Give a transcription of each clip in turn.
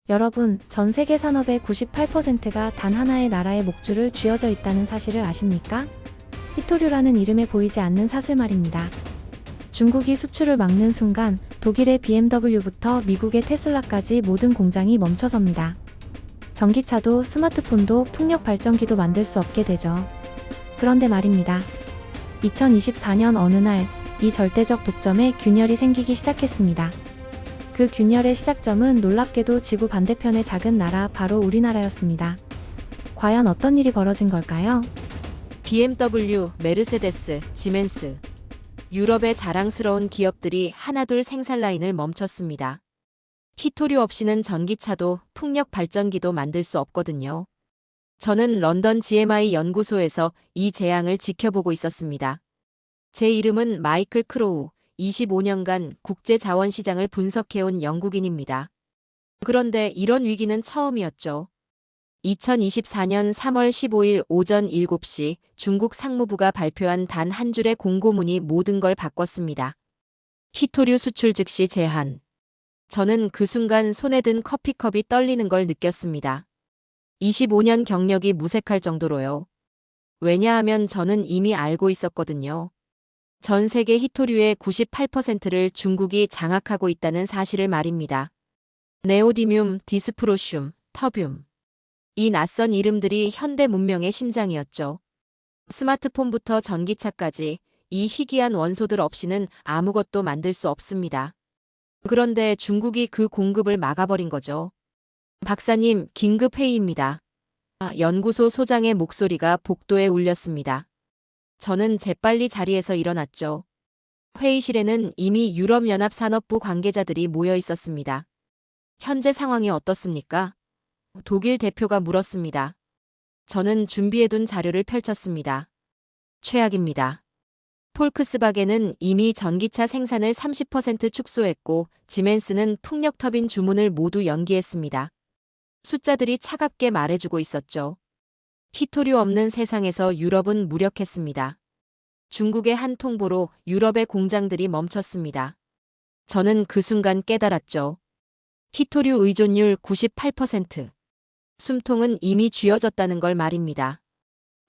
여러분, 전 세계 산업의 98%가 단 하나의 나라의 목줄을 쥐어져 있다는 사실을 아십니까? 히토류라는 이름에 보이지 않는 사슬 말입니다. 중국이 수출을 막는 순간 독일의 BMW부터 미국의 테슬라까지 모든 공장이 멈춰섭니다. 전기차도 스마트폰도 풍력 발전기도 만들 수 없게 되죠. 그런데 말입니다. 2024년 어느 날 이 절대적 독점에 균열이 생기기 시작했습니다. 그 균열의 시작점은 놀랍게도 지구 반대편의 작은 나라 바로 우리나라였습니다. 과연 어떤 일이 벌어진 걸까요? BMW, 메르세데스, 지멘스. 유럽의 자랑스러운 기업들이 하나둘 생산 라인을 멈췄습니다. 히토류 없이는 전기차도 풍력 발전기도 만들 수 없거든요. 저는 런던 GMI 연구소에서 이 재앙을 지켜보고 있었습니다. 제 이름은 마이클 크로우, 25년간 국제자원시장을 분석해온 영국인입니다. 그런데 이런 위기는 처음이었죠. 2024년 3월 15일 오전 7시 중국 상무부가 발표한 단 한 줄의 공고문이 모든 걸 바꿨습니다. 히토류 수출 즉시 제한. 저는 그 순간 손에 든 커피컵이 떨리는 걸 느꼈습니다. 25년 경력이 무색할 정도로요. 왜냐하면 저는 이미 알고 있었거든요. 전 세계 히토류의 98%를 중국이 장악하고 있다는 사실을 말입니다. 네오디뮴, 디스프로슘, 터뷴. 이 낯선 이름들이 현대 문명의 심장이었죠. 스마트폰부터 전기차까지 이 희귀한 원소들 없이는 아무것도 만들 수 없습니다. 그런데 중국이 그 공급을 막아버린 거죠. 박사님, 긴급 회의입니다. 연구소 소장의 목소리가 복도에 울렸습니다. 저는 재빨리 자리에서 일어났죠. 회의실에는 이미 유럽연합산업부 관계자들이 모여 있었습니다. 현재 상황이 어떻습니까? 독일 대표가 물었습니다. 저는 준비해둔 자료를 펼쳤습니다. 최악입니다. 폴크스바겐은 이미 전기차 생산을 30% 축소했고 지멘스는 풍력 터빈 주문을 모두 연기했습니다. 숫자들이 차갑게 말해주고 있었죠. 히토류 없는 세상에서 유럽은 무력했습니다. 중국의 한 통보로 유럽의 공장들이 멈췄습니다. 저는 그 순간 깨달았죠. 히토류 의존율 98%. 숨통은 이미 쥐어졌다는 걸 말입니다.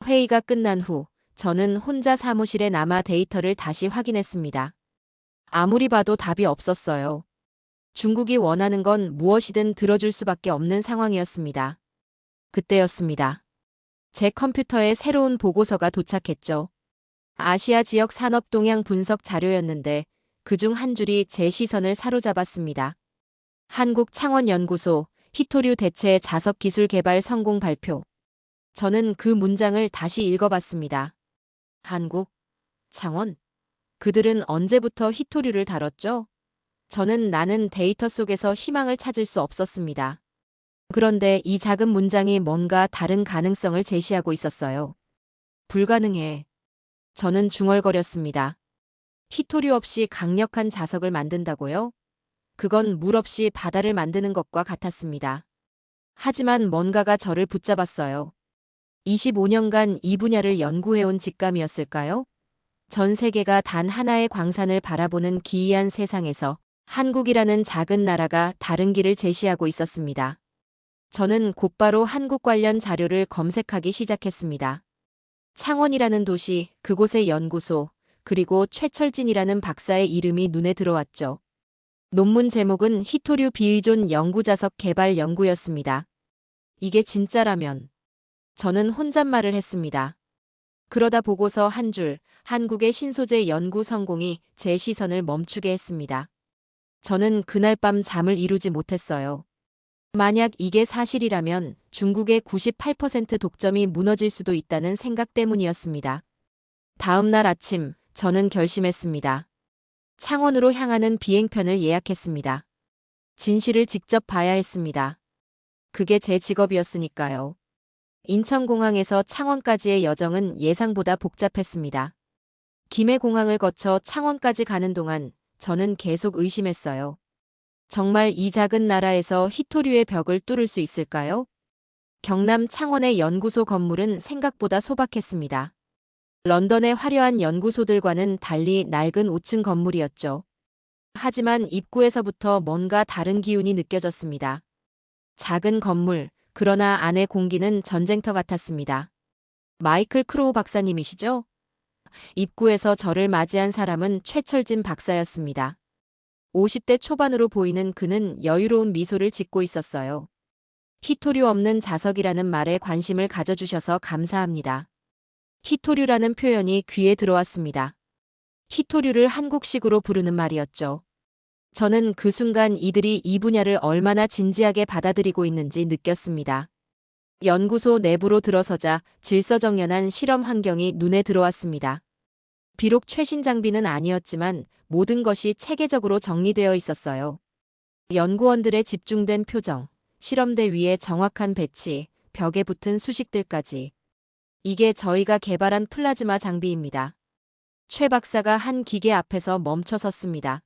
회의가 끝난 후 저는 혼자 사무실에 남아 데이터를 다시 확인했습니다. 아무리 봐도 답이 없었어요. 중국이 원하는 건 무엇이든 들어줄 수밖에 없는 상황이었습니다. 그때였습니다. 제 컴퓨터에 새로운 보고서가 도착했죠. 아시아 지역 산업 동향 분석 자료였는데 그중 한 줄이 제 시선을 사로잡았습니다. 한국창원연구소 히토류 대체 자석 기술 개발 성공 발표. 저는 그 문장을 다시 읽어봤습니다. 한국, 창원. 그들은 언제부터 히토류를 다뤘죠? 나는 데이터 속에서 희망을 찾을 수 없었습니다. 그런데 이 작은 문장이 뭔가 다른 가능성을 제시하고 있었어요. 불가능해. 저는 중얼거렸습니다. 히토류 없이 강력한 자석을 만든다고요? 그건 물 없이 바다를 만드는 것과 같았습니다. 하지만 뭔가가 저를 붙잡았어요. 25년간 이 분야를 연구해온 직감이었을까요? 전 세계가 단 하나의 광산을 바라보는 기이한 세상에서 한국이라는 작은 나라가 다른 길을 제시하고 있었습니다. 저는 곧바로 한국 관련 자료를 검색하기 시작했습니다. 창원이라는 도시, 그곳의 연구소, 그리고 최철진이라는 박사의 이름이 눈에 들어왔죠. 논문 제목은 히토류 비의존 연구자석 개발 연구였습니다. 이게 진짜라면 저는 혼잣말을 했습니다. 그러다 보고서 한 줄, 한국의 신소재 연구 성공이 제 시선을 멈추게 했습니다. 저는 그날 밤 잠을 이루지 못했어요. 만약 이게 사실이라면 중국의 98% 독점이 무너질 수도 있다는 생각 때문이었습니다. 다음 날 아침, 저는 결심했습니다. 창원으로 향하는 비행편을 예약했습니다. 진실을 직접 봐야 했습니다. 그게 제 직업이었으니까요. 인천공항에서 창원까지의 여정은 예상보다 복잡했습니다. 김해공항을 거쳐 창원까지 가는 동안 저는 계속 의심했어요. 정말 이 작은 나라에서 히토류의 벽을 뚫을 수 있을까요? 경남 창원의 연구소 건물은 생각보다 소박했습니다. 런던의 화려한 연구소들과는 달리 낡은 5층 건물이었죠. 하지만 입구에서부터 뭔가 다른 기운이 느껴졌습니다. 작은 건물, 그러나 안의 공기는 전쟁터 같았습니다. 마이클 크로우 박사님이시죠? 입구에서 저를 맞이한 사람은 최철진 박사였습니다. 50대 초반으로 보이는 그는 여유로운 미소를 짓고 있었어요. 히토류 없는 자석이라는 말에 관심을 가져주셔서 감사합니다. 히토류라는 표현이 귀에 들어왔습니다. 히토류를 한국식으로 부르는 말이었죠. 저는 그 순간 이들이 이 분야를 얼마나 진지하게 받아들이고 있는지 느꼈습니다. 연구소 내부로 들어서자 질서정연한 실험 환경이 눈에 들어왔습니다. 비록 최신 장비는 아니었지만 모든 것이 체계적으로 정리되어 있었어요. 연구원들의 집중된 표정, 실험대 위에 정확한 배치, 벽에 붙은 수식들까지. 이게 저희가 개발한 플라즈마 장비입니다. 최 박사가 한 기계 앞에서 멈춰 섰습니다.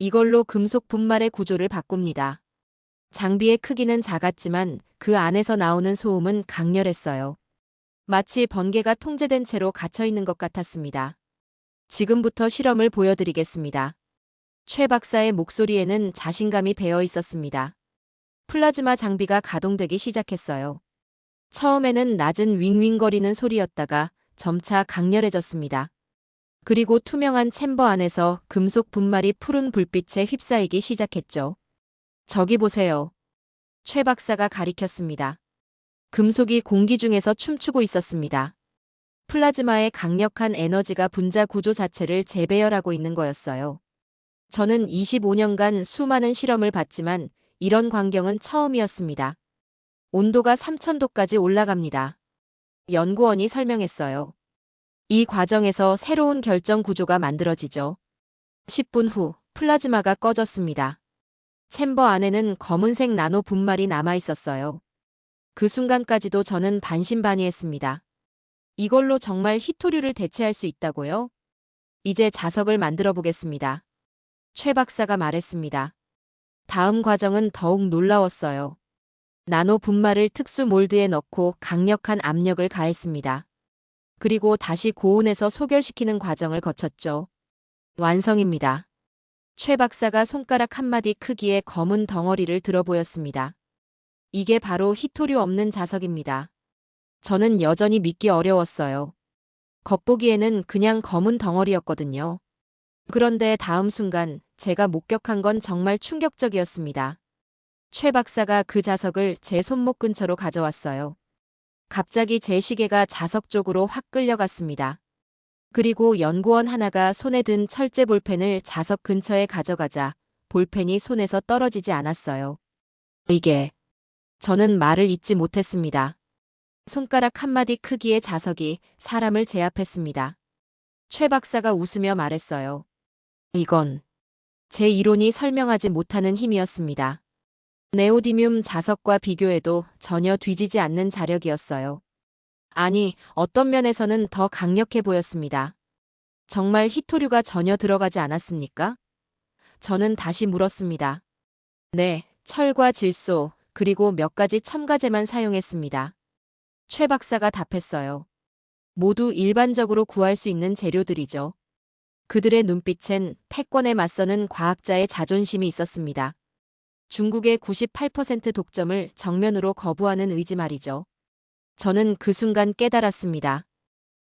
이걸로 금속 분말의 구조를 바꿉니다. 장비의 크기는 작았지만 그 안에서 나오는 소음은 강렬했어요. 마치 번개가 통제된 채로 갇혀 있는 것 같았습니다. 지금부터 실험을 보여드리겠습니다. 최 박사의 목소리에는 자신감이 배어 있었습니다. 플라즈마 장비가 가동되기 시작했어요. 처음에는 낮은 윙윙거리는 소리였다가 점차 강렬해졌습니다. 그리고 투명한 챔버 안에서 금속 분말이 푸른 불빛에 휩싸이기 시작했죠. 저기 보세요. 최 박사가 가리켰습니다. 금속이 공기 중에서 춤추고 있었습니다. 플라즈마의 강력한 에너지가 분자 구조 자체를 재배열하고 있는 거였어요. 저는 25년간 수많은 실험을 봤지만 이런 광경은 처음이었습니다. 온도가 3000도까지 올라갑니다. 연구원이 설명했어요. 이 과정에서 새로운 결정 구조가 만들어지죠. 10분 후 플라즈마가 꺼졌습니다. 챔버 안에는 검은색 나노 분말이 남아 있었어요. 그 순간까지도 저는 반신반의했습니다. 이걸로 정말 히토류를 대체할 수 있다고요? 이제 자석을 만들어 보겠습니다. 최 박사가 말했습니다. 다음 과정은 더욱 놀라웠어요. 나노 분말을 특수 몰드에 넣고 강력한 압력을 가했습니다. 그리고 다시 고온에서 소결시키는 과정을 거쳤죠. 완성입니다. 최 박사가 손가락 한마디 크기의 검은 덩어리를 들어 보였습니다. 이게 바로 히토류 없는 자석입니다. 저는 여전히 믿기 어려웠어요. 겉보기에는 그냥 검은 덩어리였거든요. 그런데 다음 순간 제가 목격한 건 정말 충격적이었습니다. 최 박사가 그 자석을 제 손목 근처로 가져왔어요. 갑자기 제 시계가 자석 쪽으로 확 끌려갔습니다. 그리고 연구원 하나가 손에 든 철제 볼펜을 자석 근처에 가져가자 볼펜이 손에서 떨어지지 않았어요. 이게... 저는 말을 잇지 못했습니다. 손가락 한마디 크기의 자석이 사람을 제압했습니다. 최 박사가 웃으며 말했어요. 이건 제 이론이 설명하지 못하는 힘이었습니다. 네오디뮴 자석과 비교해도 전혀 뒤지지 않는 자력이었어요. 아니, 어떤 면에서는 더 강력해 보였습니다. 정말 히토류가 전혀 들어가지 않았습니까? 저는 다시 물었습니다. 네, 철과 질소, 그리고 몇 가지 첨가제만 사용했습니다. 최 박사가 답했어요. 모두 일반적으로 구할 수 있는 재료들이죠. 그들의 눈빛엔 패권에 맞서는 과학자의 자존심이 있었습니다. 중국의 98% 독점을 정면으로 거부하는 의지 말이죠. 저는 그 순간 깨달았습니다.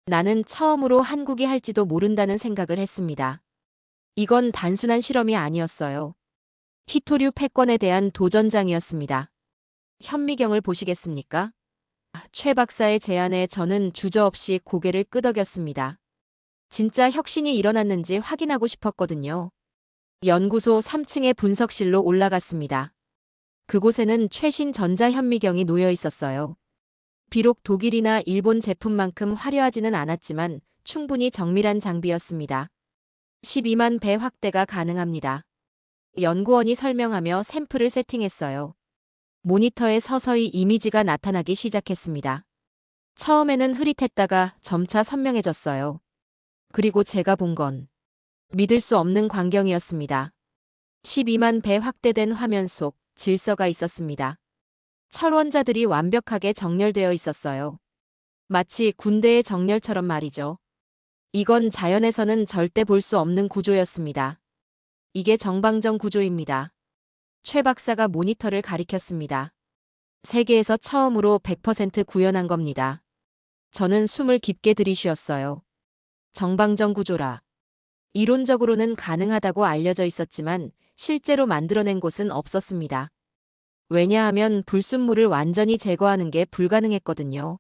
나는 처음으로 한국이 할지도 모른다는 생각을 했습니다. 이건 단순한 실험이 아니었어요. 히토류 패권에 대한 도전장이었습니다. 현미경을 보시겠습니까? 최 박사의 제안에 저는 주저없이 고개를 끄덕였습니다. 진짜 혁신이 일어났는지 확인하고 싶었거든요. 연구소 3층의 분석실로 올라갔습니다. 그곳에는 최신 전자현미경이 놓여 있었어요. 비록 독일이나 일본 제품만큼 화려하지는 않았지만 충분히 정밀한 장비였습니다. 12만 배 확대가 가능합니다. 연구원이 설명하며 샘플을 세팅했어요. 모니터에 서서히 이미지가 나타나기 시작했습니다. 처음에는 흐릿했다가 점차 선명해졌어요. 그리고 제가 본 건 믿을 수 없는 광경이었습니다. 12만 배 확대된 화면 속 질서가 있었습니다. 철원자들이 완벽하게 정렬되어 있었어요. 마치 군대의 정렬처럼 말이죠. 이건 자연에서는 절대 볼 수 없는 구조였습니다. 이게 정방정 구조입니다. 최 박사가 모니터를 가리켰습니다. 세계에서 처음으로 100% 구현한 겁니다. 저는 숨을 깊게 들이쉬었어요. 정방정 구조라. 이론적으로는 가능하다고 알려져 있었지만 실제로 만들어낸 곳은 없었습니다. 왜냐하면 불순물을 완전히 제거하는 게 불가능했거든요.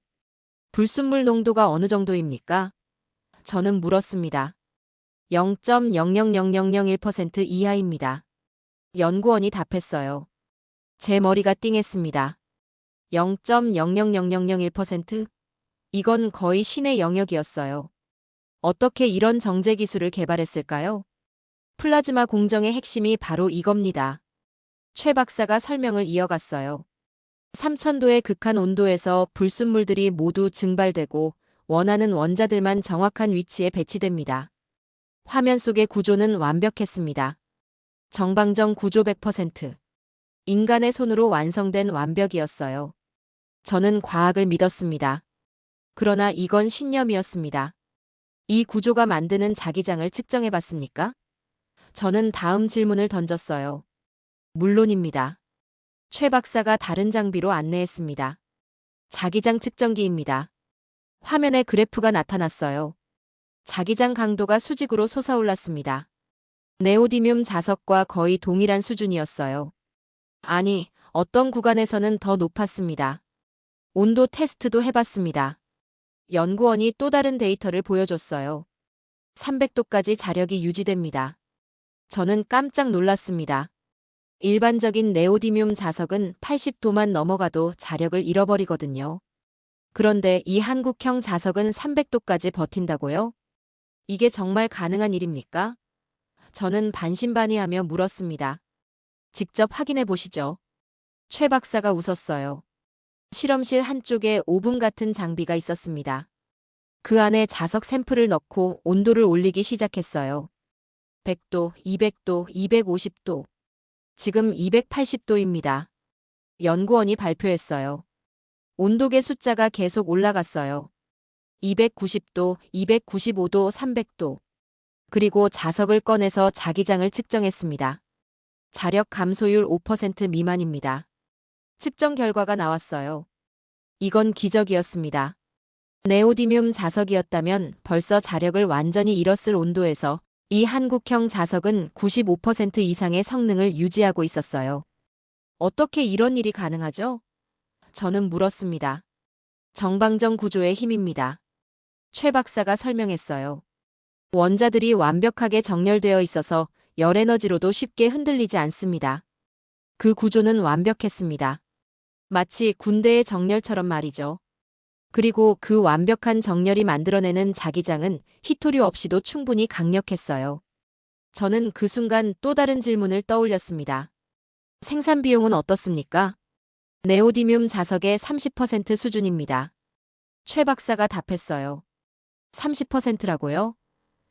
불순물 농도가 어느 정도입니까? 저는 물었습니다. 0.00001% 이하입니다. 연구원이 답했어요. 제 머리가 띵했습니다. 0.00001%? 이건 거의 신의 영역이었어요. 어떻게 이런 정제 기술을 개발했을까요? 플라즈마 공정의 핵심이 바로 이겁니다. 최 박사가 설명을 이어갔어요. 3000도의 극한 온도에서 불순물들이 모두 증발되고 원하는 원자들만 정확한 위치에 배치됩니다. 화면 속의 구조는 완벽했습니다. 정방정 구조 100%. 인간의 손으로 완성된 완벽이었어요. 저는 과학을 믿었습니다. 그러나 이건 신념이었습니다. 이 구조가 만드는 자기장을 측정해 봤습니까? 저는 다음 질문을 던졌어요. 물론입니다. 최 박사가 다른 장비로 안내했습니다. 자기장 측정기입니다. 화면에 그래프가 나타났어요. 자기장 강도가 수직으로 솟아올랐습니다. 네오디뮴 자석과 거의 동일한 수준이었어요. 아니, 어떤 구간에서는 더 높았습니다. 온도 테스트도 해봤습니다. 연구원이 또 다른 데이터를 보여줬어요. 300도까지 자력이 유지됩니다. 저는 깜짝 놀랐습니다. 일반적인 네오디뮴 자석은 80도만 넘어가도 자력을 잃어버리거든요. 그런데 이 한국형 자석은 300도까지 버틴다고요? 이게 정말 가능한 일입니까? 저는 반신반의하며 물었습니다. 직접 확인해 보시죠. 최 박사가 웃었어요. 실험실 한쪽에 오븐 같은 장비가 있었습니다. 그 안에 자석 샘플을 넣고 온도를 올리기 시작했어요. 100도, 200도, 250도. 지금 280도입니다. 연구원이 발표했어요. 온도계 숫자가 계속 올라갔어요. 290도, 295도, 300도. 그리고 자석을 꺼내서 자기장을 측정했습니다. 자력 감소율 5% 미만입니다. 측정 결과가 나왔어요. 이건 기적이었습니다. 네오디뮴 자석이었다면 벌써 자력을 완전히 잃었을 온도에서 이 한국형 자석은 95% 이상의 성능을 유지하고 있었어요. 어떻게 이런 일이 가능하죠? 저는 물었습니다. 정방정 구조의 힘입니다. 최 박사가 설명했어요. 원자들이 완벽하게 정렬되어 있어서 열 에너지로도 쉽게 흔들리지 않습니다. 그 구조는 완벽했습니다. 마치 군대의 정렬처럼 말이죠. 그리고 그 완벽한 정렬이 만들어내는 자기장은 히토류 없이도 충분히 강력했어요. 저는 그 순간 또 다른 질문을 떠올렸습니다. 생산 비용은 어떻습니까? 네오디뮴 자석의 30% 수준입니다. 최 박사가 답했어요. 30%라고요?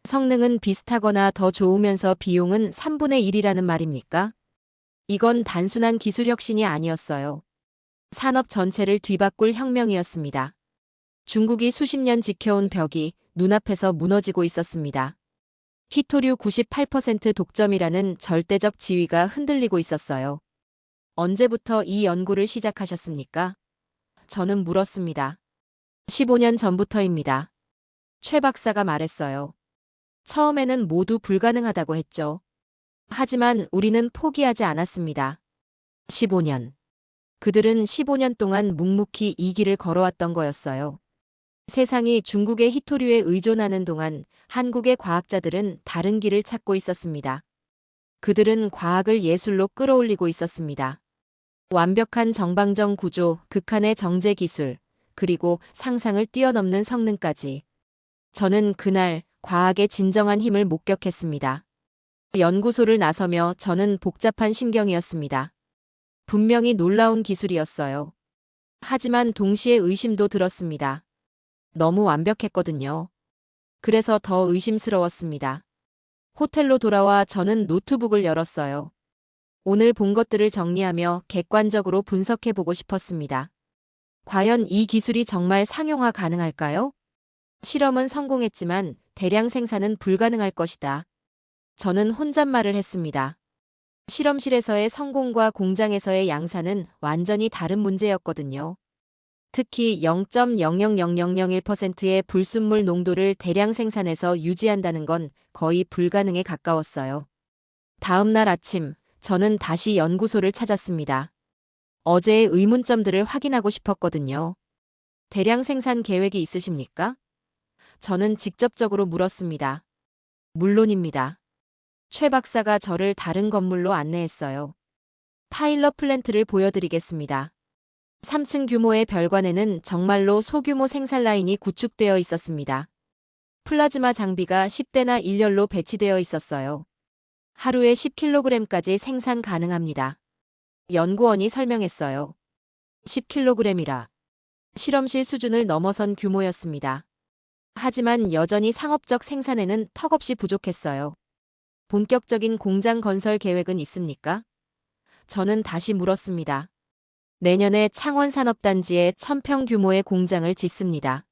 성능은 비슷하거나 더 좋으면서 비용은 3분의 1이라는 말입니까? 이건 단순한 기술 혁신이 아니었어요. 산업 전체를 뒤바꿀 혁명이었습니다. 중국이 수십 년 지켜온 벽이 눈앞에서 무너지고 있었습니다. 히토류 98% 독점이라는 절대적 지위가 흔들리고 있었어요. 언제부터 이 연구를 시작하셨습니까? 저는 물었습니다. 15년 전부터입니다. 최 박사가 말했어요. 처음에는 모두 불가능하다고 했죠. 하지만 우리는 포기하지 않았습니다. 15년. 그들은 15년 동안 묵묵히 이 길을 걸어왔던 거였어요. 세상이 중국의 히토류에 의존하는 동안 한국의 과학자들은 다른 길을 찾고 있었습니다. 그들은 과학을 예술로 끌어올리고 있었습니다. 완벽한 정방정 구조, 극한의 정제 기술, 그리고 상상을 뛰어넘는 성능까지. 저는 그날 과학의 진정한 힘을 목격했습니다. 연구소를 나서며 저는 복잡한 심경이었습니다. 분명히 놀라운 기술이었어요. 하지만 동시에 의심도 들었습니다. 너무 완벽했거든요. 그래서 더 의심스러웠습니다. 호텔로 돌아와 저는 노트북을 열었어요. 오늘 본 것들을 정리하며 객관적으로 분석해보고 싶었습니다. 과연 이 기술이 정말 상용화 가능할까요? 실험은 성공했지만 대량 생산은 불가능할 것이다. 저는 혼잣말을 했습니다. 실험실에서의 성공과 공장에서의 양산은 완전히 다른 문제였거든요. 특히 0.00001%의 불순물 농도를 대량 생산해서 유지한다는 건 거의 불가능에 가까웠어요. 다음 날 아침, 저는 다시 연구소를 찾았습니다. 어제의 의문점들을 확인하고 싶었거든요. 대량 생산 계획이 있으십니까? 저는 직접적으로 물었습니다. 물론입니다. 최 박사가 저를 다른 건물로 안내했어요. 파일럿 플랜트를 보여드리겠습니다. 3층 규모의 별관에는 정말로 소규모 생산 라인이 구축되어 있었습니다. 플라즈마 장비가 10대나 일렬로 배치되어 있었어요. 하루에 10kg까지 생산 가능합니다. 연구원이 설명했어요. 10kg이라 실험실 수준을 넘어선 규모였습니다. 하지만 여전히 상업적 생산에는 턱없이 부족했어요. 본격적인 공장 건설 계획은 있습니까? 저는 다시 물었습니다. 내년에 창원산업단지에 1000평 규모의 공장을 짓습니다.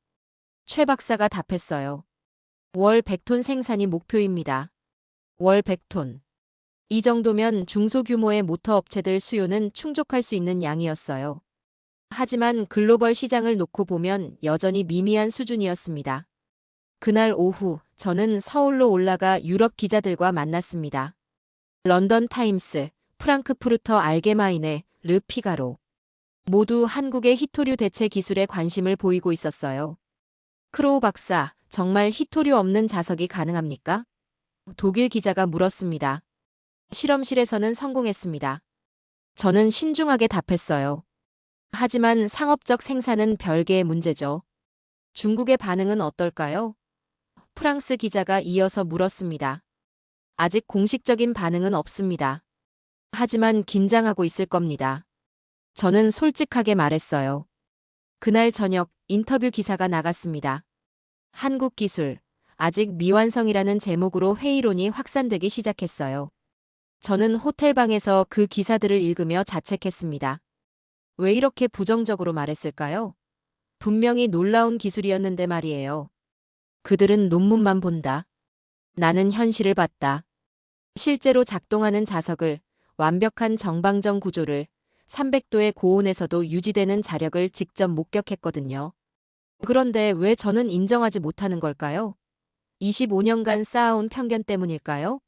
최 박사가 답했어요. 월 100톤 생산이 목표입니다. 월 100톤. 이 정도면 중소규모의 모터 업체들 수요는 충족할 수 있는 양이었어요. 하지만 글로벌 시장을 놓고 보면 여전히 미미한 수준이었습니다. 그날 오후 저는 서울로 올라가 유럽 기자들과 만났습니다. 런던 타임스, 프랑크푸르터 알게마인에, 르 피가로. 모두 한국의 히토류 대체 기술에 관심을 보이고 있었어요. 크로우 박사, 정말 히토류 없는 자석이 가능합니까? 독일 기자가 물었습니다. 실험실에서는 성공했습니다. 저는 신중하게 답했어요. 하지만 상업적 생산은 별개의 문제죠. 중국의 반응은 어떨까요? 프랑스 기자가 이어서 물었습니다. 아직 공식적인 반응은 없습니다. 하지만 긴장하고 있을 겁니다. 저는 솔직하게 말했어요. 그날 저녁 인터뷰 기사가 나갔습니다. 한국 기술, 아직 미완성이라는 제목으로 회의론이 확산되기 시작했어요. 저는 호텔방에서 그 기사들을 읽으며 자책했습니다. 왜 이렇게 부정적으로 말했을까요? 분명히 놀라운 기술이었는데 말이에요. 그들은 논문만 본다. 나는 현실을 봤다. 실제로 작동하는 자석을, 완벽한 정방정 구조를, 300도의 고온에서도 유지되는 자력을 직접 목격했거든요. 그런데 왜 저는 인정하지 못하는 걸까요? 25년간 쌓아온 편견 때문일까요?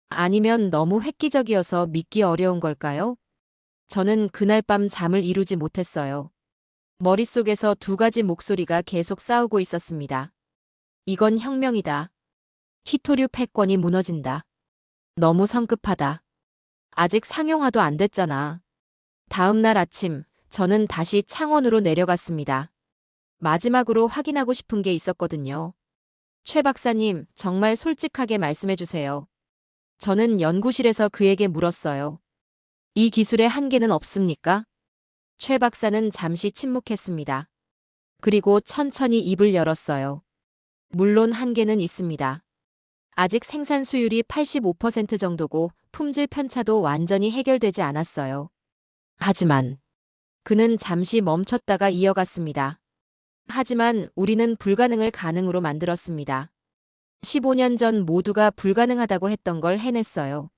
아니면 너무 획기적이어서 믿기 어려운 걸까요? 저는 그날 밤 잠을 이루지 못했어요. 머릿속에서 두 가지 목소리가 계속 싸우고 있었습니다. 이건 혁명이다. 히토류 패권이 무너진다. 너무 성급하다. 아직 상용화도 안 됐잖아. 다음 날 아침, 저는 다시 창원으로 내려갔습니다. 마지막으로 확인하고 싶은 게 있었거든요. 최 박사님, 정말 솔직하게 말씀해 주세요. 저는 연구실에서 그에게 물었어요. 이 기술의 한계는 없습니까? 최 박사는 잠시 침묵했습니다. 그리고 천천히 입을 열었어요. 물론 한계는 있습니다. 아직 생산 수율이 85% 정도고 품질 편차도 완전히 해결되지 않았어요. 하지만 그는 잠시 멈췄다가 이어갔습니다. 하지만 우리는 불가능을 가능으로 만들었습니다. 15년 전 모두가 불가능하다고 했던 걸 해냈어요.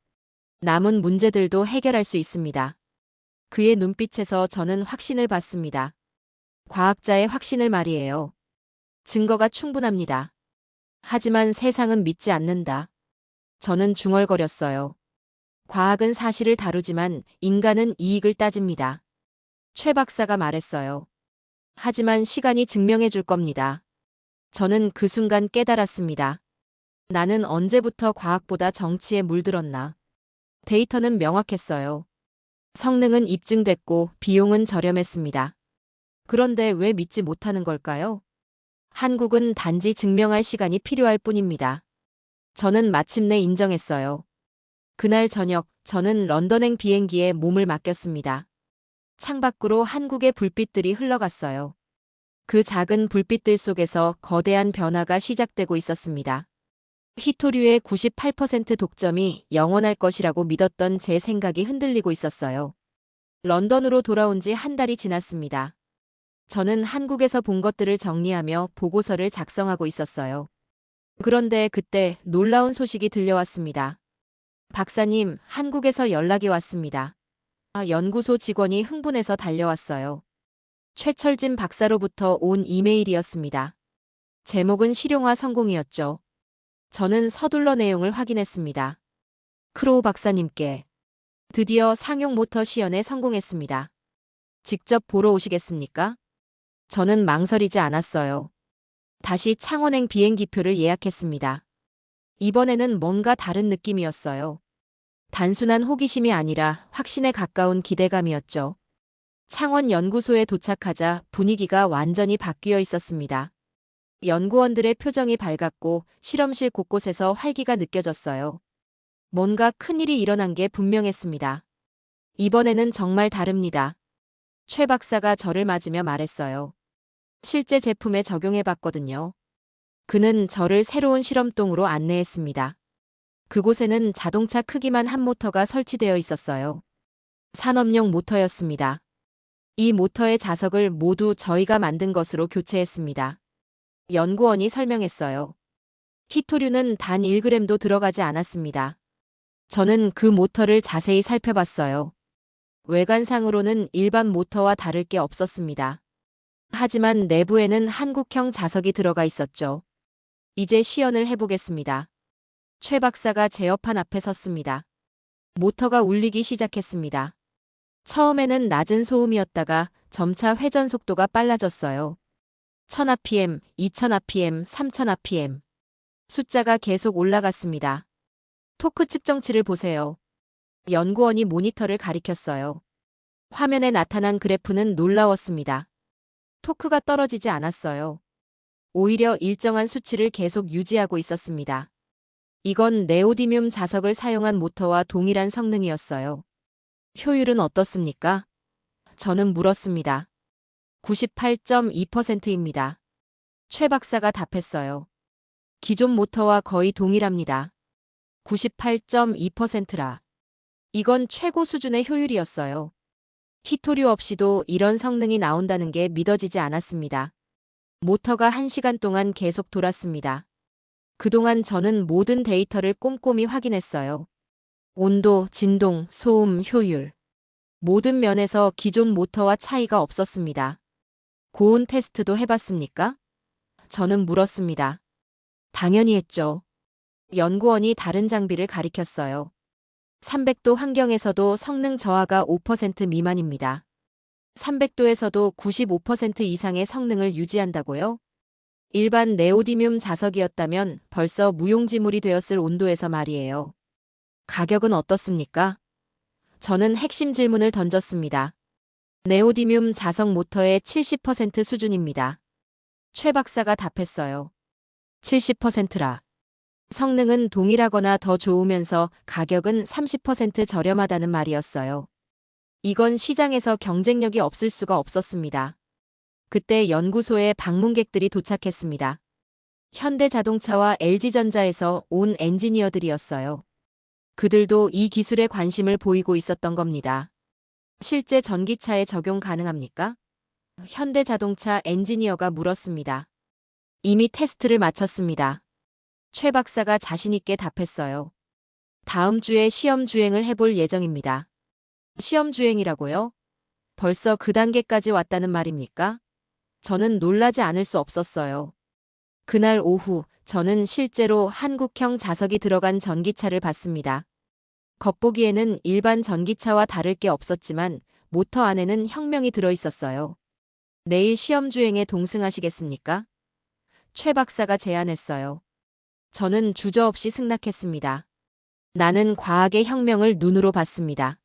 남은 문제들도 해결할 수 있습니다. 그의 눈빛에서 저는 확신을 받습니다. 과학자의 확신을 말이에요. 증거가 충분합니다. 하지만 세상은 믿지 않는다. 저는 중얼거렸어요. 과학은 사실을 다루지만 인간은 이익을 따집니다. 최 박사가 말했어요. 하지만 시간이 증명해 줄 겁니다. 저는 그 순간 깨달았습니다. 나는 언제부터 과학보다 정치에 물들었나. 데이터는 명확했어요. 성능은 입증됐고 비용은 저렴했습니다. 그런데 왜 믿지 못하는 걸까요? 한국은 단지 증명할 시간이 필요할 뿐입니다. 저는 마침내 인정했어요. 그날 저녁 저는 런던행 비행기에 몸을 맡겼습니다. 창밖으로 한국의 불빛들이 흘러갔어요. 그 작은 불빛들 속에서 거대한 변화가 시작되고 있었습니다. 히토류의 98% 독점이 영원할 것이라고 믿었던 제 생각이 흔들리고 있었어요. 런던으로 돌아온 지 한 달이 지났습니다. 저는 한국에서 본 것들을 정리하며 보고서를 작성하고 있었어요. 그런데 그때 놀라운 소식이 들려왔습니다. 박사님, 한국에서 연락이 왔습니다. 연구소 직원이 흥분해서 달려왔어요. 최철진 박사로부터 온 이메일이었습니다. 제목은 실용화 성공이었죠. 저는 서둘러 내용을 확인했습니다. 크로우 박사님께 드디어 상용 모터 시연에 성공했습니다. 직접 보러 오시겠습니까? 저는 망설이지 않았어요. 다시 창원행 비행기표를 예약했습니다. 이번에는 뭔가 다른 느낌이었어요. 단순한 호기심이 아니라 확신에 가까운 기대감이었죠. 창원 연구소에 도착하자 분위기가 완전히 바뀌어 있었습니다. 연구원들의 표정이 밝았고 실험실 곳곳에서 활기가 느껴졌어요. 뭔가 큰일이 일어난 게 분명했습니다. 이번에는 정말 다릅니다. 최 박사가 저를 맞으며 말했어요. 실제 제품에 적용해 봤거든요. 그는 저를 새로운 실험동으로 안내했습니다. 그곳에는 자동차 크기만 한 모터가 설치되어 있었어요. 산업용 모터였습니다. 이 모터의 자석을 모두 저희가 만든 것으로 교체했습니다. 연구원이 설명했어요. 히토류는 단 1g도 들어가지 않았습니다. 저는 그 모터를 자세히 살펴봤어요. 외관상으로는 일반 모터와 다를 게 없었습니다. 하지만 내부에는 한국형 자석이 들어가 있었죠. 이제 시연을 해보겠습니다. 최 박사가 제어판 앞에 섰습니다. 모터가 울리기 시작했습니다. 처음에는 낮은 소음이었다가 점차 회전 속도가 빨라졌어요. 1000rpm, 2000rpm, 3000rpm. 숫자가 계속 올라갔습니다. 토크 측정치를 보세요. 연구원이 모니터를 가리켰어요. 화면에 나타난 그래프는 놀라웠습니다. 토크가 떨어지지 않았어요. 오히려 일정한 수치를 계속 유지하고 있었습니다. 이건 네오디뮴 자석을 사용한 모터와 동일한 성능이었어요. 효율은 어떻습니까? 저는 물었습니다. 98.2%입니다. 최 박사가 답했어요. 기존 모터와 거의 동일합니다. 98.2%라. 이건 최고 수준의 효율이었어요. 히토류 없이도 이런 성능이 나온다는 게 믿어지지 않았습니다. 모터가 1시간 동안 계속 돌았습니다. 그동안 저는 모든 데이터를 꼼꼼히 확인했어요. 온도, 진동, 소음, 효율. 모든 면에서 기존 모터와 차이가 없었습니다. 고온 테스트도 해봤습니까? 저는 물었습니다. 당연히 했죠. 연구원이 다른 장비를 가리켰어요. 300도 환경에서도 성능 저하가 5% 미만입니다. 300도에서도 95% 이상의 성능을 유지한다고요? 일반 네오디뮴 자석이었다면 벌써 무용지물이 되었을 온도에서 말이에요. 가격은 어떻습니까? 저는 핵심 질문을 던졌습니다. 네오디뮴 자석 모터의 70% 수준입니다. 최 박사가 답했어요. 70%라. 성능은 동일하거나 더 좋으면서 가격은 30% 저렴하다는 말이었어요. 이건 시장에서 경쟁력이 없을 수가 없었습니다. 그때 연구소에 방문객들이 도착했습니다. 현대자동차와 LG전자에서 온 엔지니어들이었어요. 그들도 이 기술에 관심을 보이고 있었던 겁니다. 실제 전기차에 적용 가능합니까? 현대자동차 엔지니어가 물었습니다. 이미 테스트를 마쳤습니다. 최 박사가 자신있게 답했어요. 다음 주에 시험 주행을 해볼 예정입니다. 시험 주행이라고요? 벌써 그 단계까지 왔다는 말입니까? 저는 놀라지 않을 수 없었어요. 그날 오후 저는 실제로 한국형 자석이 들어간 전기차를 봤습니다. 겉보기에는 일반 전기차와 다를 게 없었지만 모터 안에는 혁명이 들어 있었어요. 내일 시험 주행에 동승하시겠습니까? 최 박사가 제안했어요. 저는 주저없이 승낙했습니다. 나는 과학의 혁명을 눈으로 봤습니다.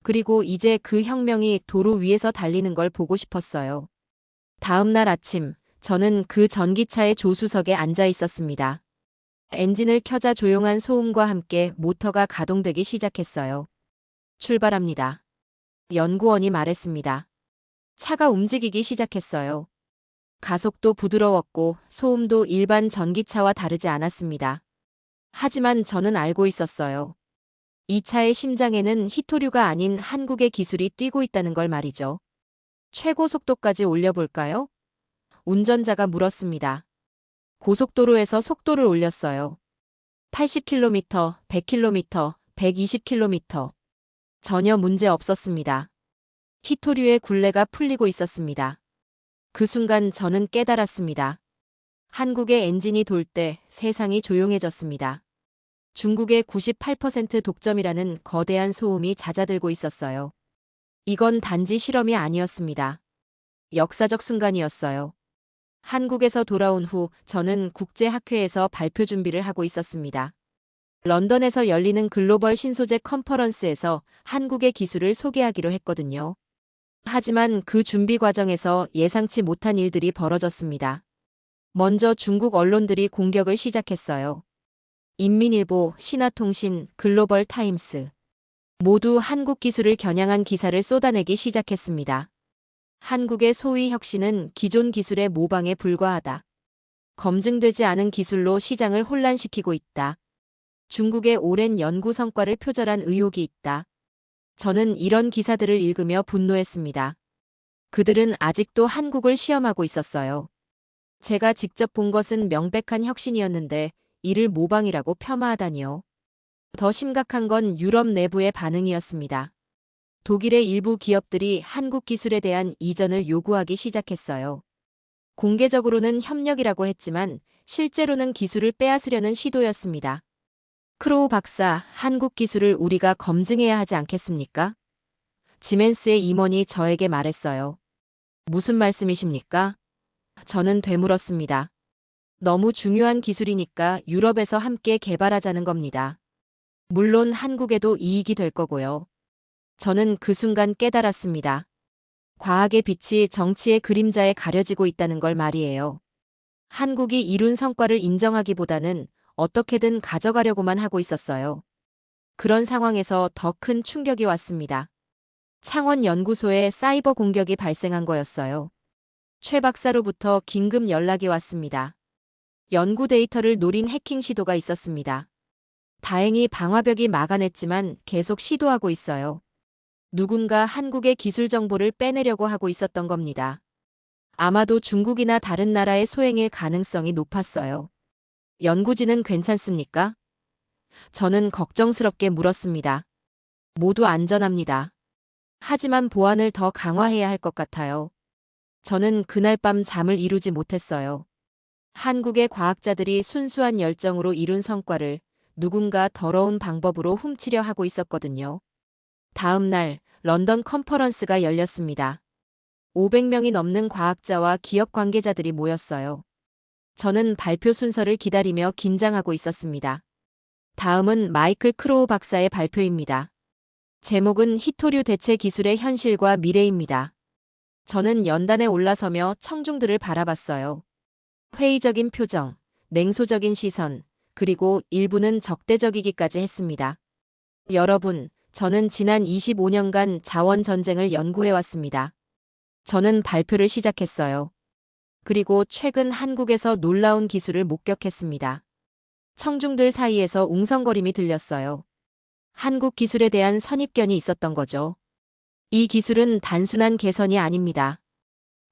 그리고 이제 그 혁명이 도로 위에서 달리는 걸 보고 싶었어요. 다음 날 아침, 저는 그 전기차의 조수석에 앉아 있었습니다. 엔진을 켜자 조용한 소음과 함께 모터가 가동되기 시작했어요. 출발합니다. 연구원이 말했습니다. 차가 움직이기 시작했어요. 가속도 부드러웠고 소음도 일반 전기차와 다르지 않았습니다. 하지만 저는 알고 있었어요. 이 차의 심장에는 히토류가 아닌 한국의 기술이 뛰고 있다는 걸 말이죠. 최고 속도까지 올려볼까요? 운전자가 물었습니다. 고속도로에서 속도를 올렸어요. 80km, 100km, 120km. 전혀 문제 없었습니다. 히토류의 굴레가 풀리고 있었습니다. 그 순간 저는 깨달았습니다. 한국의 엔진이 돌 때 세상이 조용해졌습니다. 중국의 98% 독점이라는 거대한 소음이 잦아들고 있었어요. 이건 단지 실험이 아니었습니다. 역사적 순간이었어요. 한국에서 돌아온 후 저는 국제학회에서 발표 준비를 하고 있었습니다. 런던에서 열리는 글로벌 신소재 컨퍼런스에서 한국의 기술을 소개하기로 했거든요. 하지만 그 준비 과정에서 예상치 못한 일들이 벌어졌습니다. 먼저 중국 언론들이 공격을 시작했어요. 인민일보, 신화통신, 글로벌 타임스. 모두 한국 기술을 겨냥한 기사를 쏟아내기 시작했습니다. 한국의 소위 혁신은 기존 기술의 모방에 불과하다. 검증되지 않은 기술로 시장을 혼란시키고 있다. 중국의 오랜 연구 성과를 표절한 의혹이 있다. 저는 이런 기사들을 읽으며 분노했습니다. 그들은 아직도 한국을 시험하고 있었어요. 제가 직접 본 것은 명백한 혁신이었는데 이를 모방이라고 폄하하다니요. 더 심각한 건 유럽 내부의 반응이었습니다. 독일의 일부 기업들이 한국 기술에 대한 이전을 요구하기 시작했어요. 공개적으로는 협력이라고 했지만 실제로는 기술을 빼앗으려는 시도였습니다. 크로우 박사, 한국 기술을 우리가 검증해야 하지 않겠습니까? 지멘스의 임원이 저에게 말했어요. 무슨 말씀이십니까? 저는 되물었습니다. 너무 중요한 기술이니까 유럽에서 함께 개발하자는 겁니다. 물론 한국에도 이익이 될 거고요. 저는 그 순간 깨달았습니다. 과학의 빛이 정치의 그림자에 가려지고 있다는 걸 말이에요. 한국이 이룬 성과를 인정하기보다는 어떻게든 가져가려고만 하고 있었어요. 그런 상황에서 더 큰 충격이 왔습니다. 창원연구소에 사이버 공격이 발생한 거였어요. 최 박사로부터 긴급 연락이 왔습니다. 연구 데이터를 노린 해킹 시도가 있었습니다. 다행히 방화벽이 막아냈지만 계속 시도하고 있어요. 누군가 한국의 기술 정보를 빼내려고 하고 있었던 겁니다. 아마도 중국이나 다른 나라의 소행일 가능성이 높았어요. 연구진은 괜찮습니까? 저는 걱정스럽게 물었습니다. 모두 안전합니다. 하지만 보안을 더 강화해야 할 것 같아요. 저는 그날 밤 잠을 이루지 못했어요. 한국의 과학자들이 순수한 열정으로 이룬 성과를 누군가 더러운 방법으로 훔치려 하고 있었거든요. 다음 날 런던 컨퍼런스가 열렸습니다. 500명이 넘는 과학자와 기업 관계자들이 모였어요. 저는 발표 순서를 기다리며 긴장하고 있었습니다. 다음은 마이클 크로우 박사의 발표입니다. 제목은 히토류 대체 기술의 현실과 미래입니다. 저는 연단에 올라서며 청중들을 바라봤어요. 회의적인 표정, 냉소적인 시선, 그리고 일부는 적대적이기까지 했습니다. 여러분, 저는 지난 25년간 자원 전쟁을 연구해왔습니다. 저는 발표를 시작했어요. 그리고 최근 한국에서 놀라운 기술을 목격했습니다. 청중들 사이에서 웅성거림이 들렸어요. 한국 기술에 대한 선입견이 있었던 거죠. 이 기술은 단순한 개선이 아닙니다.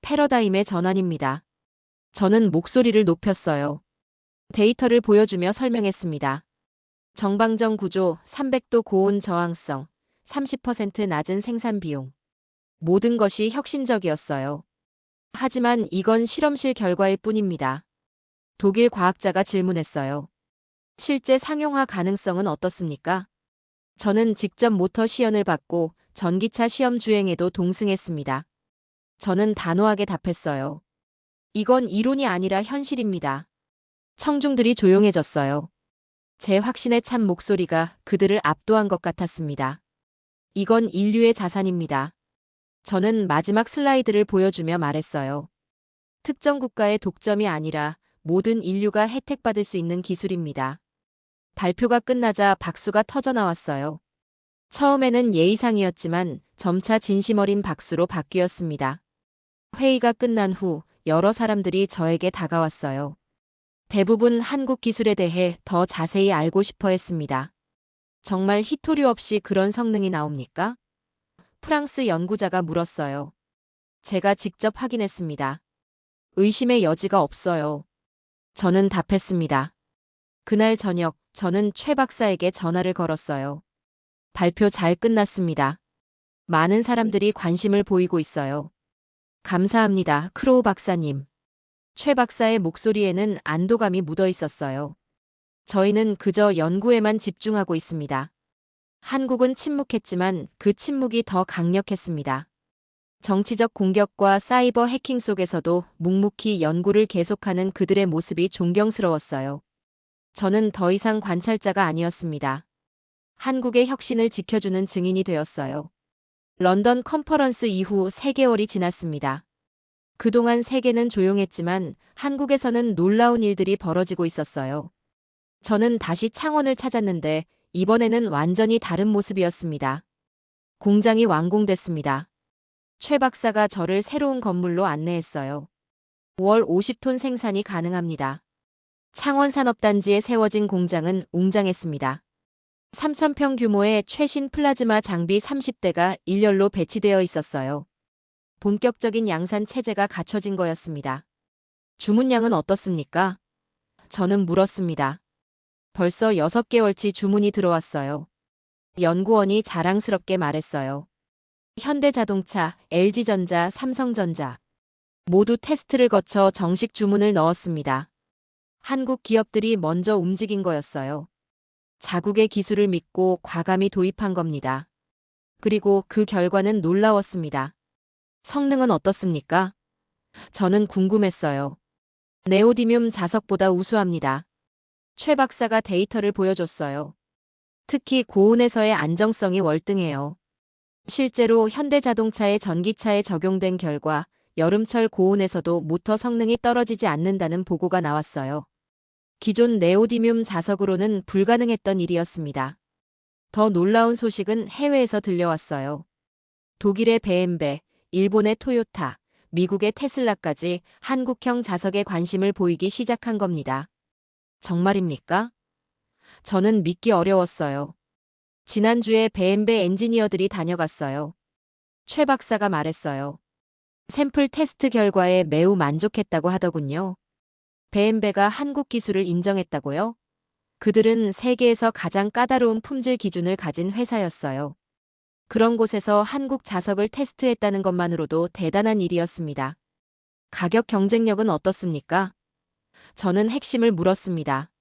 패러다임의 전환입니다. 저는 목소리를 높였어요. 데이터를 보여주며 설명했습니다. 정방정 구조, 300도 고온 저항성, 30% 낮은 생산 비용. 모든 것이 혁신적이었어요. 하지만 이건 실험실 결과일 뿐입니다. 독일 과학자가 질문했어요. 실제 상용화 가능성은 어떻습니까? 저는 직접 모터 시연을 받고 전기차 시험 주행에도 동승했습니다. 저는 단호하게 답했어요. 이건 이론이 아니라 현실입니다. 청중들이 조용해졌어요. 제 확신에 찬 목소리가 그들을 압도한 것 같았습니다. 이건 인류의 자산입니다. 저는 마지막 슬라이드를 보여주며 말했어요. 특정 국가의 독점이 아니라 모든 인류가 혜택받을 수 있는 기술입니다. 발표가 끝나자 박수가 터져나왔어요. 처음에는 예의상이었지만 점차 진심 어린 박수로 바뀌었습니다. 회의가 끝난 후 여러 사람들이 저에게 다가왔어요. 대부분 한국 기술에 대해 더 자세히 알고 싶어 했습니다. 정말 히토류 없이 그런 성능이 나옵니까? 프랑스 연구자가 물었어요. 제가 직접 확인했습니다. 의심의 여지가 없어요. 저는 답했습니다. 그날 저녁 저는 최 박사에게 전화를 걸었어요. 발표 잘 끝났습니다. 많은 사람들이 관심을 보이고 있어요. 감사합니다, 크로우 박사님. 최 박사의 목소리에는 안도감이 묻어 있었어요. 저희는 그저 연구에만 집중하고 있습니다. 한국은 침묵했지만 그 침묵이 더 강력했습니다. 정치적 공격과 사이버 해킹 속에서도 묵묵히 연구를 계속하는 그들의 모습이 존경스러웠어요. 저는 더 이상 관찰자가 아니었습니다. 한국의 혁신을 지켜주는 증인이 되었어요. 런던 컨퍼런스 이후 3개월이 지났습니다. 그동안 세계는 조용했지만 한국에서는 놀라운 일들이 벌어지고 있었어요. 저는 다시 창원을 찾았는데 이번에는 완전히 다른 모습이었습니다. 공장이 완공됐습니다. 최 박사가 저를 새로운 건물로 안내했어요. 월 50톤 생산이 가능합니다. 창원산업단지에 세워진 공장은 웅장했습니다. 3,000평 규모의 최신 플라즈마 장비 30대가 일렬로 배치되어 있었어요. 본격적인 양산 체제가 갖춰진 거였습니다. 주문량은 어떻습니까? 저는 물었습니다. 벌써 6개월치 주문이 들어왔어요. 연구원이 자랑스럽게 말했어요. 현대자동차, LG전자, 삼성전자 모두 테스트를 거쳐 정식 주문을 넣었습니다. 한국 기업들이 먼저 움직인 거였어요. 자국의 기술을 믿고 과감히 도입한 겁니다. 그리고 그 결과는 놀라웠습니다. 성능은 어떻습니까? 저는 궁금했어요. 네오디뮴 자석보다 우수합니다. 최 박사가 데이터를 보여줬어요. 특히 고온에서의 안정성이 월등해요. 실제로 현대자동차의 전기차에 적용된 결과 여름철 고온에서도 모터 성능이 떨어지지 않는다는 보고가 나왔어요. 기존 네오디뮴 자석으로는 불가능했던 일이었습니다. 더 놀라운 소식은 해외에서 들려왔어요. 독일의 BMW, 일본의 토요타, 미국의 테슬라까지 한국형 자석에 관심을 보이기 시작한 겁니다. 정말입니까? 저는 믿기 어려웠어요. 지난주에 BMW 엔지니어들이 다녀갔어요. 최 박사가 말했어요. 샘플 테스트 결과에 매우 만족했다고 하더군요. BMW가 한국 기술을 인정했다고요? 그들은 세계에서 가장 까다로운 품질 기준을 가진 회사였어요. 그런 곳에서 한국 자석을 테스트했다는 것만으로도 대단한 일이었습니다. 가격 경쟁력은 어떻습니까? 저는 핵심을 물었습니다.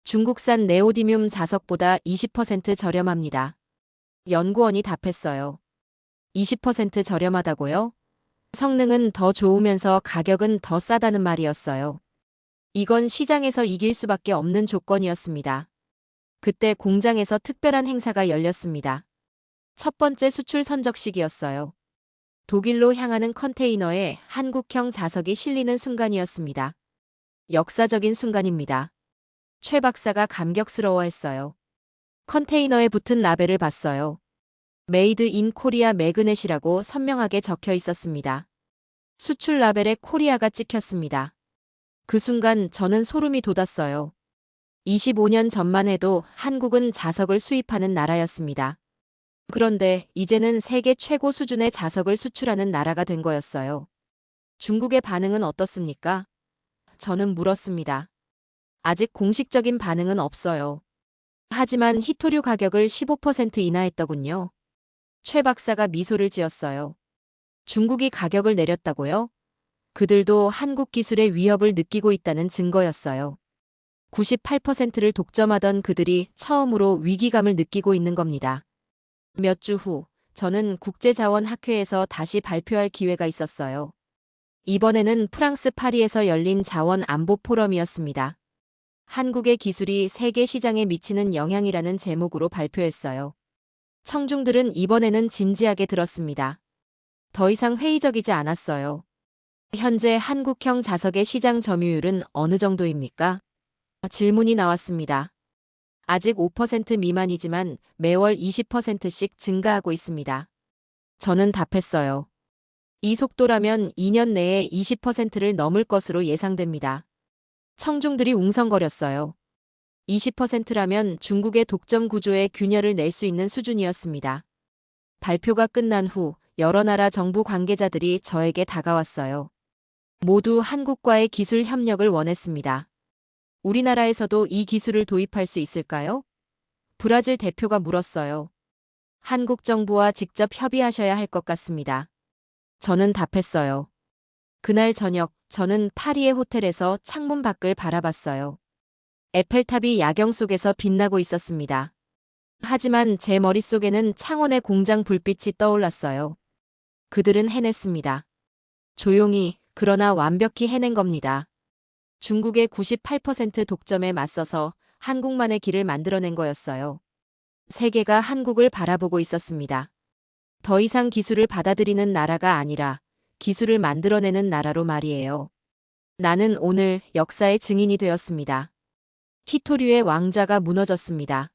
중국산 네오디뮴 자석보다 20% 저렴합니다. 연구원이 답했어요. 20% 저렴하다고요? 성능은 더 좋으면서 가격은 더 싸다는 말이었어요. 이건 시장에서 이길 수밖에 없는 조건이었습니다. 그때 공장에서 특별한 행사가 열렸습니다. 첫 번째 수출 선적식이었어요. 독일로 향하는 컨테이너에 한국형 자석이 실리는 순간이었습니다. 역사적인 순간입니다. 최 박사가 감격스러워했어요. 컨테이너에 붙은 라벨을 봤어요. 메이드 인 코리아 매그넷이라고 선명하게 적혀 있었습니다. 수출 라벨에 코리아가 찍혔습니다. 그 순간 저는 소름이 돋았어요. 25년 전만 해도 한국은 자석을 수입하는 나라였습니다. 그런데 이제는 세계 최고 수준의 자석을 수출하는 나라가 된 거였어요. 중국의 반응은 어떻습니까? 저는 물었습니다. 아직 공식적인 반응은 없어요. 하지만 히토류 가격을 15% 인하했더군요. 최 박사가 미소를 지었어요. 중국이 가격을 내렸다고요? 그들도 한국 기술의 위협을 느끼고 있다는 증거였어요. 98%를 독점하던 그들이 처음으로 위기감을 느끼고 있는 겁니다. 몇 주 후, 저는 국제자원학회에서 다시 발표할 기회가 있었어요. 이번에는 프랑스 파리에서 열린 자원 안보 포럼이었습니다. 한국의 기술이 세계 시장에 미치는 영향이라는 제목으로 발표했어요. 청중들은 이번에는 진지하게 들었습니다. 더 이상 회의적이지 않았어요. 현재 한국형 자석의 시장 점유율은 어느 정도입니까? 질문이 나왔습니다. 아직 5% 미만이지만 매월 20%씩 증가하고 있습니다. 저는 답했어요. 이 속도라면 2년 내에 20%를 넘을 것으로 예상됩니다. 청중들이 웅성거렸어요. 20%라면 중국의 독점 구조에 균열을 낼 수 있는 수준이었습니다. 발표가 끝난 후 여러 나라 정부 관계자들이 저에게 다가왔어요. 모두 한국과의 기술 협력을 원했습니다. 우리나라에서도 이 기술을 도입할 수 있을까요? 브라질 대표가 물었어요. 한국 정부와 직접 협의하셔야 할 것 같습니다. 저는 답했어요. 그날 저녁, 저는 파리의 호텔에서 창문 밖을 바라봤어요. 에펠탑이 야경 속에서 빛나고 있었습니다. 하지만 제 머릿속에는 창원의 공장 불빛이 떠올랐어요. 그들은 해냈습니다. 조용히, 그러나 완벽히 해낸 겁니다. 중국의 98% 독점에 맞서서 한국만의 길을 만들어낸 거였어요. 세계가 한국을 바라보고 있었습니다. 더 이상 기술을 받아들이는 나라가 아니라 기술을 만들어내는 나라로 말이에요. 나는 오늘 역사의 증인이 되었습니다. 히토류의 왕좌가 무너졌습니다.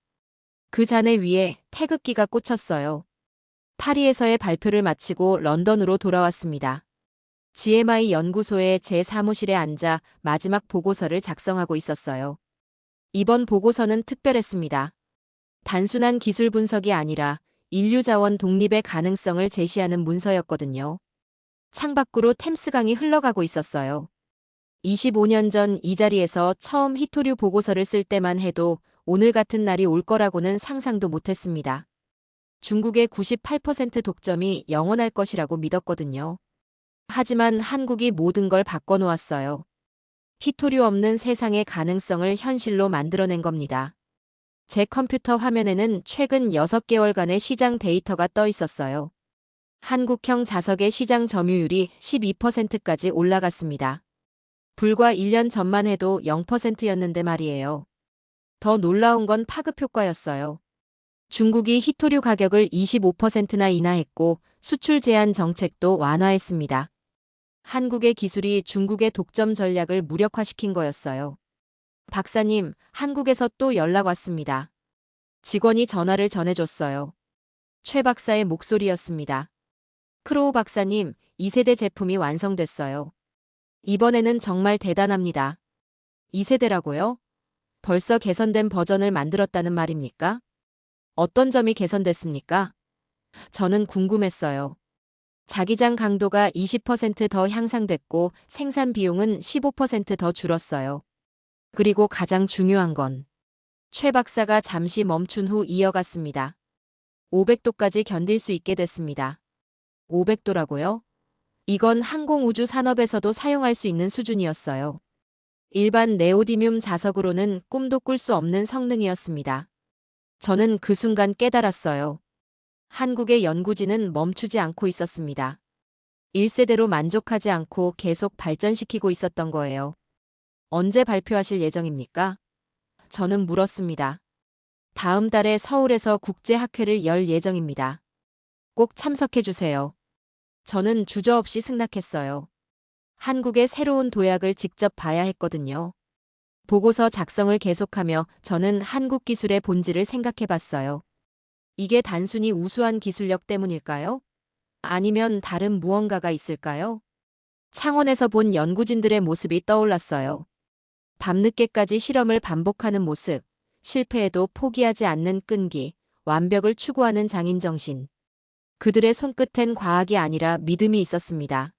그 잔해 위에 태극기가 꽂혔어요. 파리에서의 발표를 마치고 런던으로 돌아왔습니다. GMI 연구소의 제 사무실에 앉아 마지막 보고서를 작성하고 있었어요. 이번 보고서는 특별했습니다. 단순한 기술 분석이 아니라 인류 자원 독립의 가능성을 제시하는 문서였거든요. 창밖으로 템스강이 흘러가고 있었어요. 25년 전 이 자리에서 처음 히토류 보고서를 쓸 때만 해도 오늘 같은 날이 올 거라고는 상상도 못했습니다. 중국의 98% 독점이 영원할 것이라고 믿었거든요. 하지만 한국이 모든 걸 바꿔놓았어요. 히토류 없는 세상의 가능성을 현실로 만들어낸 겁니다. 제 컴퓨터 화면에는 최근 6개월간의 시장 데이터가 떠 있었어요. 한국형 자석의 시장 점유율이 12%까지 올라갔습니다. 불과 1년 전만 해도 0%였는데 말이에요. 더 놀라운 건 파급 효과였어요. 중국이 히토류 가격을 25%나 인하했고 수출 제한 정책도 완화했습니다. 한국의 기술이 중국의 독점 전략을 무력화시킨 거였어요. 박사님, 한국에서 또 연락 왔습니다. 직원이 전화를 전해줬어요. 최 박사의 목소리였습니다. 크로우 박사님, 2세대 제품이 완성됐어요. 이번에는 정말 대단합니다. 2세대라고요? 벌써 개선된 버전을 만들었다는 말입니까? 어떤 점이 개선됐습니까? 저는 궁금했어요. 자기장 강도가 20%더 향상됐고 생산 비용은 15%더 줄었어요. 그리고 가장 중요한 건 최 박사가 잠시 멈춘 후 이어갔습니다. 500도까지 견딜 수 있게 됐습니다. 500도라고요? 이건 항공우주 산업에서도 사용할 수 있는 수준이었어요. 일반 네오디뮴 자석으로는 꿈도 꿀 수 없는 성능이었습니다. 저는 그 순간 깨달았어요. 한국의 연구진은 멈추지 않고 있었습니다. 1세대로 만족하지 않고 계속 발전시키고 있었던 거예요. 언제 발표하실 예정입니까? 저는 물었습니다. 다음 달에 서울에서 국제학회를 열 예정입니다. 꼭 참석해 주세요. 저는 주저없이 승낙했어요. 한국의 새로운 도약을 직접 봐야 했거든요. 보고서 작성을 계속하며 저는 한국 기술의 본질을 생각해 봤어요. 이게 단순히 우수한 기술력 때문일까요? 아니면 다른 무언가가 있을까요? 창원에서 본 연구진들의 모습이 떠올랐어요. 밤늦게까지 실험을 반복하는 모습, 실패해도 포기하지 않는 끈기, 완벽을 추구하는 장인정신. 그들의 손끝엔 과학이 아니라 믿음이 있었습니다.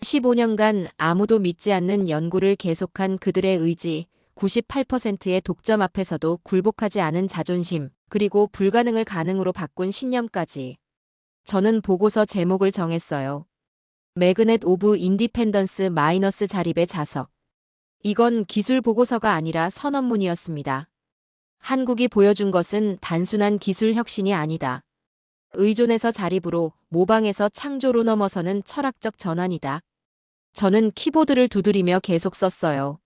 15년간 아무도 믿지 않는 연구를 계속한 그들의 의지, 98%의 독점 앞에서도 굴복하지 않은 자존심, 그리고 불가능을 가능으로 바꾼 신념까지. 저는 보고서 제목을 정했어요. 매그넷 오브 인디펜던스 마이너스 자립의 자석. 이건 기술 보고서가 아니라 선언문이었습니다. 한국이 보여준 것은 단순한 기술 혁신이 아니다. 의존에서 자립으로, 모방에서 창조로 넘어서는 철학적 전환이다. 저는 키보드를 두드리며 계속 썼어요.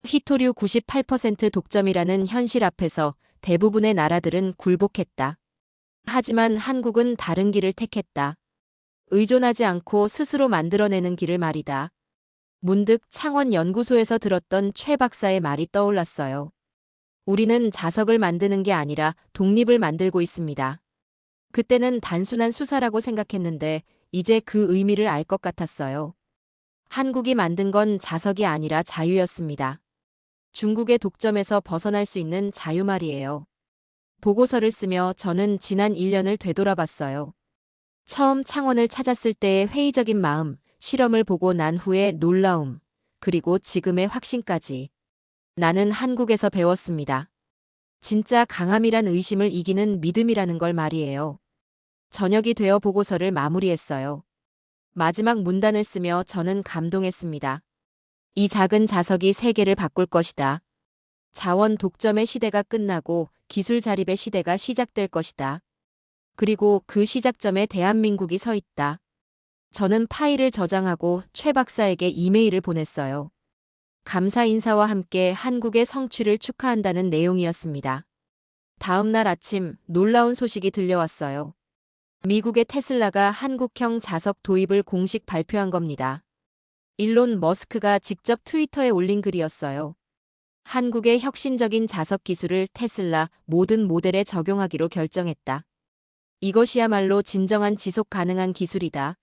히토류 98% 독점이라는 현실 앞에서 대부분의 나라들은 굴복했다. 하지만 한국은 다른 길을 택했다. 의존하지 않고 스스로 만들어내는 길을 말이다. 문득 창원 연구소에서 들었던 최 박사의 말이 떠올랐어요. 우리는 자석을 만드는 게 아니라 독립을 만들고 있습니다. 그때는 단순한 수사라고 생각했는데 이제 그 의미를 알 것 같았어요. 한국이 만든 건 자석이 아니라 자유였습니다. 중국의 독점에서 벗어날 수 있는 자유 말이에요. 보고서를 쓰며 저는 지난 1년을 되돌아봤어요. 처음 창원을 찾았을 때의 회의적인 마음, 실험을 보고 난 후의 놀라움, 그리고 지금의 확신까지. 나는 한국에서 배웠습니다. 진짜 강함이란 의심을 이기는 믿음이라는 걸 말이에요. 저녁이 되어 보고서를 마무리했어요. 마지막 문단을 쓰며 저는 감동했습니다. 이 작은 자석이 세계를 바꿀 것이다. 자원 독점의 시대가 끝나고 기술 자립의 시대가 시작될 것이다. 그리고 그 시작점에 대한민국이 서 있다. 저는 파일을 저장하고 최 박사에게 이메일을 보냈어요. 감사 인사와 함께 한국의 성취를 축하한다는 내용이었습니다. 다음 날 아침 놀라운 소식이 들려왔어요. 미국의 테슬라가 한국형 자석 도입을 공식 발표한 겁니다. 일론 머스크가 직접 트위터에 올린 글이었어요. 한국의 혁신적인 자석 기술을 테슬라 모든 모델에 적용하기로 결정했다. 이것이야말로 진정한 지속 가능한 기술이다.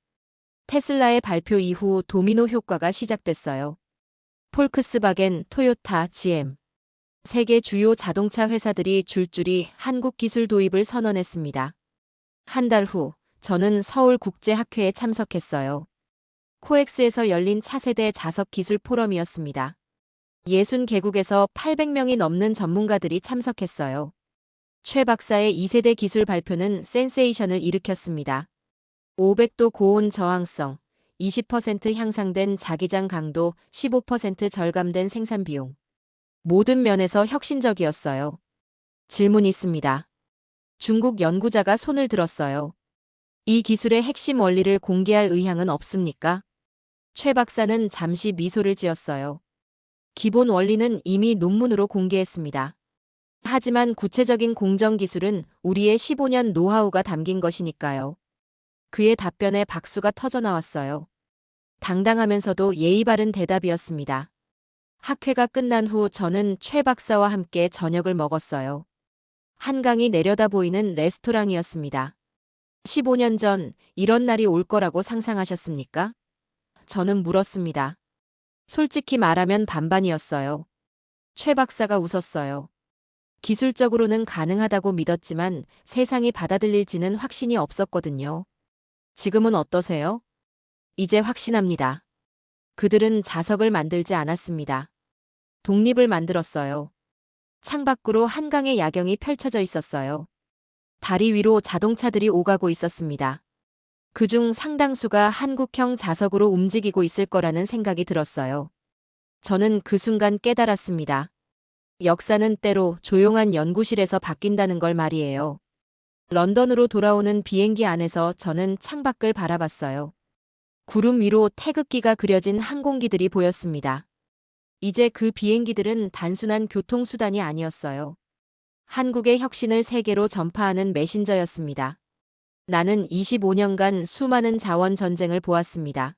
테슬라의 발표 이후 도미노 효과가 시작됐어요. 폴크스바겐, 토요타, GM. 세계 주요 자동차 회사들이 줄줄이 한국 기술 도입을 선언했습니다. 한 달 후, 저는 서울국제학회에 참석했어요. 코엑스에서 열린 차세대 자석 기술 포럼이었습니다. 60개국에서 800명이 넘는 전문가들이 참석했어요. 최 박사의 2세대 기술 발표는 센세이션을 일으켰습니다. 500도 고온 저항성, 20% 향상된 자기장 강도, 15% 절감된 생산 비용. 모든 면에서 혁신적이었어요. 질문이 있습니다. 중국 연구자가 손을 들었어요. 이 기술의 핵심 원리를 공개할 의향은 없습니까? 최 박사는 잠시 미소를 지었어요. 기본 원리는 이미 논문으로 공개했습니다. 하지만 구체적인 공정 기술은 우리의 15년 노하우가 담긴 것이니까요. 그의 답변에 박수가 터져나왔어요. 당당하면서도 예의 바른 대답이었습니다. 학회가 끝난 후 저는 최 박사와 함께 저녁을 먹었어요. 한강이 내려다 보이는 레스토랑이었습니다. 15년 전 이런 날이 올 거라고 상상하셨습니까? 저는 물었습니다. 솔직히 말하면 반반이었어요. 최 박사가 웃었어요. 기술적으로는 가능하다고 믿었지만 세상이 받아들일지는 확신이 없었거든요. 지금은 어떠세요? 이제 확신합니다. 그들은 자석을 만들지 않았습니다. 독립을 만들었어요. 창밖으로 한강의 야경이 펼쳐져 있었어요. 다리 위로 자동차들이 오가고 있었습니다. 그중 상당수가 한국형 자석으로 움직이고 있을 거라는 생각이 들었어요. 저는 그 순간 깨달았습니다. 역사는 때로 조용한 연구실에서 바뀐다는 걸 말이에요. 런던으로 돌아오는 비행기 안에서 저는 창밖을 바라봤어요. 구름 위로 태극기가 그려진 항공기들이 보였습니다. 이제 그 비행기들은 단순한 교통수단이 아니었어요. 한국의 혁신을 세계로 전파하는 메신저였습니다. 나는 25년간 수많은 자원 전쟁을 보았습니다.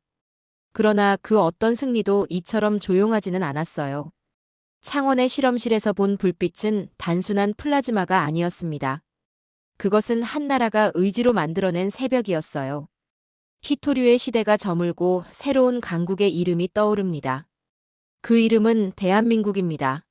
그러나 그 어떤 승리도 이처럼 조용하지는 않았어요. 창원의 실험실에서 본 불빛은 단순한 플라즈마가 아니었습니다. 그것은 한 나라가 의지로 만들어낸 새벽이었어요. 히토류의 시대가 저물고 새로운 강국의 이름이 떠오릅니다. 그 이름은 대한민국입니다.